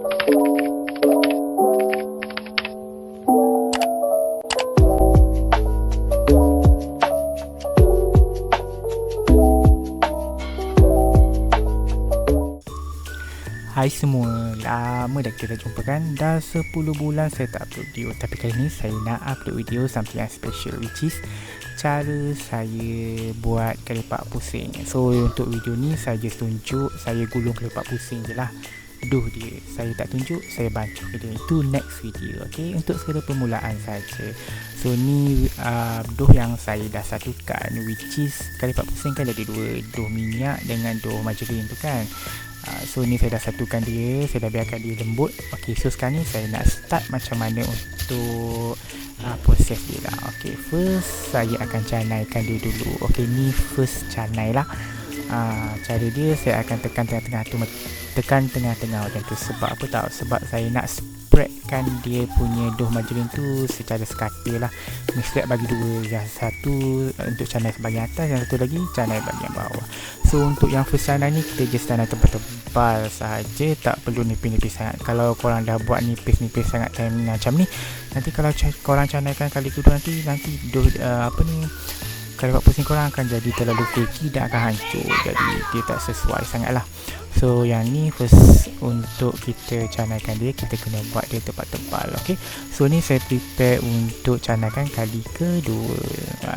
Hai semua, lama dah kita jumpa kan? Dah 10 bulan saya tak upload video. Tapi kali ni saya nak upload video something yang special, which is cara saya buat kelipak pusing. So untuk video ni saya just tunjuk saya gulung kelipak pusing je lah. Duh dia, saya tak tunjuk, saya bantu dia. Itu next video, okay? Untuk sekadar permulaan saja. So ni doh yang saya dah satukan, which is kelipak pusing kan ada dua, doh minyak dengan doh margarin tu kan. So ni saya dah satukan dia, saya dah biarkan dia lembut. Okay, so sekarang ni saya nak start macam mana untuk proses dia lah. Okay, first saya akan canaikan dia dulu. Okay, ni first canai lah. Cara dia saya akan tekan tengah-tengah tu, tekan tengah-tengah macam tu. Sebab apa tahu? Sebab saya nak spreadkan dia punya dough margarin tu secara sekata lah. Mixed bagi dua, yang satu untuk canai bahagian atas, yang satu lagi canai bahagian bawah. So untuk yang first canai ni kita just tanam tebal-tebal sahaja, tak perlu nipis-nipis sangat. Kalau korang dah buat nipis-nipis sangat macam ni, nanti kalau korang canaikan kali kedua nanti dough kelipak pusing korang akan jadi terlalu flaky dan akan hancur. Jadi dia tak sesuai sangat lah. So yang ni first untuk kita canaikan dia, kita kena buat dia tebal-tebal. Okay, so ni saya prepare untuk canaikan kali kedua.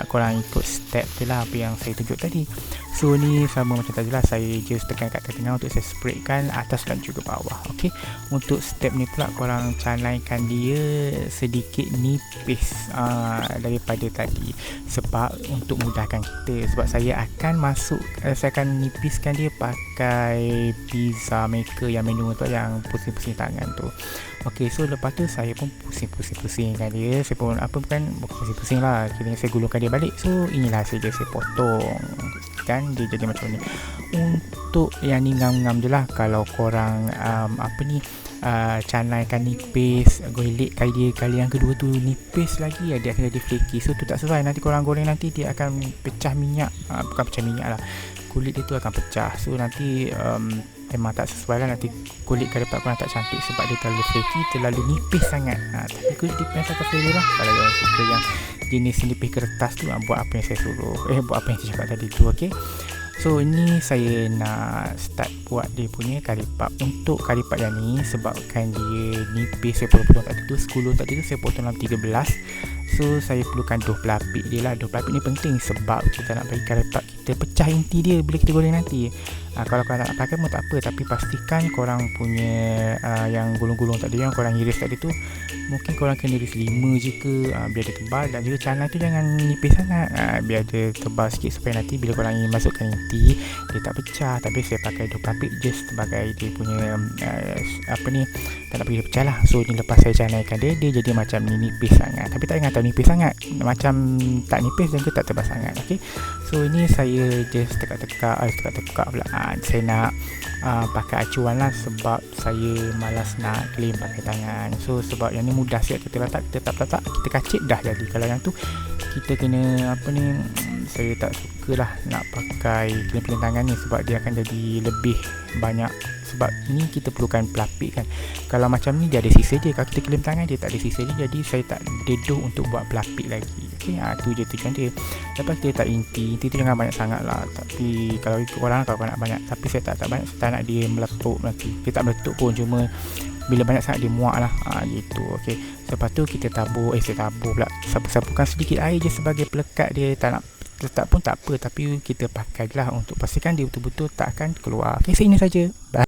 Korang ikut step tu lah apa yang saya tunjuk tadi. So ni sama macam tadi lah, saya just tekan kat tengah untuk saya spreadkan atas dan juga bawah. Okay, untuk step ni pula korang canaikan dia sedikit nipis daripada tadi, sebab untuk mudahkan kita. Sebab saya akan nipiskan dia pakai pizza maker yang manual tu, yang pusing-pusing tangan tu. Ok, so lepas tu saya pun pusing-pusingkan dia. Saya pun bukan pusing-pusing lah, kira saya gulungkan dia balik. So inilah saja saya potong kan, dia jadi macam ni. Untuk yang ni ngam-ngam je lah. Kalau korang canaikan nipis, golik kali yang kedua tu nipis lagi, dia akan jadi flaky. So tu tak sesuai, nanti korang goreng nanti dia akan pecah minyak. Bukan pecah minyak lah, kulit dia tu akan pecah. So nanti memang tak sesuai lah. Nanti kulit kelipak korang tak cantik sebab dia terlalu flaky, terlalu nipis sangat. Tapi kulit depends akan selera lah. Kalau yang suka yang jenis nipis kertas tu, buat apa yang saya suruh, buat apa yang saya cakap tadi tu. Okay, so ini saya nak start buat dia punya kelipak. Untuk kelipak yang ni, sebabkan dia nipis, saya potong tadi tu 10, tadi tu saya potong dalam 13. So saya perlukan dough pelapik dia lah. Dough pelapik ni penting sebab kita nak bagi kelipak kita pecah inti dia bila kita goreng nanti. Kalau korang tak nak pakai pun tak apa, tapi pastikan korang punya yang gulung-gulung tadi, yang korang iris tadi tu, mungkin korang kena iris 5 je ke, biar dia tebal. Dan juga canai tu jangan nipis sangat, biar dia tebal sikit supaya nanti bila korang ingin masukkan inti dia tak pecah. Tapi saya pakai dough pelapik just sebagai dia punya tak nak bagi dia pecah lah. So ni lepas saya canaikan dia jadi macam ni, nipis sangat. Tapi tak ingat nipis sangat, macam tak nipis dan juga tak tebal sangat. Okay, so ini saya just tekak-tekak pula. Saya nak pakai acuan lah, sebab saya malas nak clean pakai tangan. So sebab yang ni mudah sikit, kita letak, kita letak, kita kacip dah jadi. Kalau yang tu kita kena saya tak suka lah nak pakai clean tangan ni, sebab dia akan jadi lebih banyak. Sebab ni kita perlukan pelapik kan. Kalau macam ni dia ada sisa dia, kalau kita clean tangan dia tak ada sisa dia. Jadi saya tak deduh untuk buat pelapik lagi. Okay, tu je tujuan dia. Lepas dia tak inti tu jangan banyak sangat lah. Tapi kalau ikut orang, kalau nak banyak, tapi saya tak banyak, saya tak nak dia meletup nanti. Dia tak meletup pun, cuma bila banyak sangat dia muak lah, gitu. Okay, lepas tu kita tabur, pula sapu-sapukan sedikit air je sebagai pelekat dia. Tak nak letak pun tak apa, tapi kita pakai lah untuk pastikan dia betul-betul tak akan keluar. Okay, ini saja. Bye.